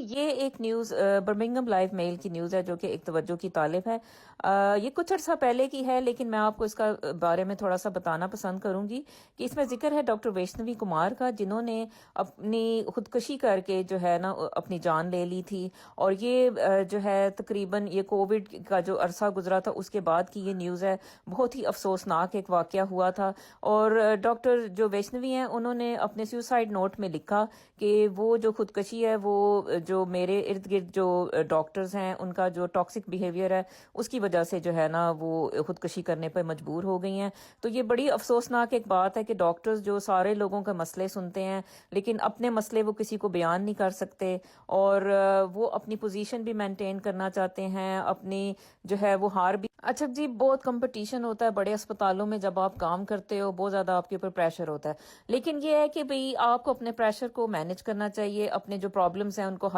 یہ ایک news Birmingham live میل کی نیوز ہے جو کہ ایک توجہ کی طالب ہے. یہ کچھ عرصہ پہلے کی ہے لیکن میں آپ کو اس کا بارے میں تھوڑا سا بتانا پسند کروں گی کہ اس میں ذکر ہے ڈاکٹر ویشنوی کمار کا، جنہوں نے اپنی خودکشی کر کے جو ہے نا اپنی جان لے لی تھی. اور یہ جو ہے تقریباً یہ کووڈ کا جو عرصہ گزرا تھا اس کے بعد کی یہ نیوز ہے. بہت ہی افسوسناک ایک واقعہ ہوا تھا. اور ڈاکٹر جو ویشنوی ہیں انہوں نے اپنے سیوسائڈ نوٹ میں لکھا کہ وہ جو خودکشی ہے وہ جو میرے ارد گرد جو ڈاکٹرز ہیں ان کا جو ٹاکسک بیہیویئر ہے اس کی وجہ سے جو ہے نا وہ خودکشی کرنے پہ مجبور ہو گئی ہیں. تو یہ بڑی افسوسناک ایک بات ہے کہ ڈاکٹرز جو سارے لوگوں کے مسئلے سنتے ہیں لیکن اپنے مسئلے وہ کسی کو بیان نہیں کر سکتے، اور وہ اپنی پوزیشن بھی مینٹین کرنا چاہتے ہیں، اپنی جو ہے وہ ہار بھی. اچھا جی، بہت کمپٹیشن ہوتا ہے بڑے اسپتالوں میں جب آپ کام کرتے ہو، بہت زیادہ آپ کے اوپر پریشر ہوتا ہے، لیکن یہ ہے کہ بھئی آپ کو اپنے پریشر کو مینج کرنا چاہیے، اپنے جو پرابلمز ہیں ان کو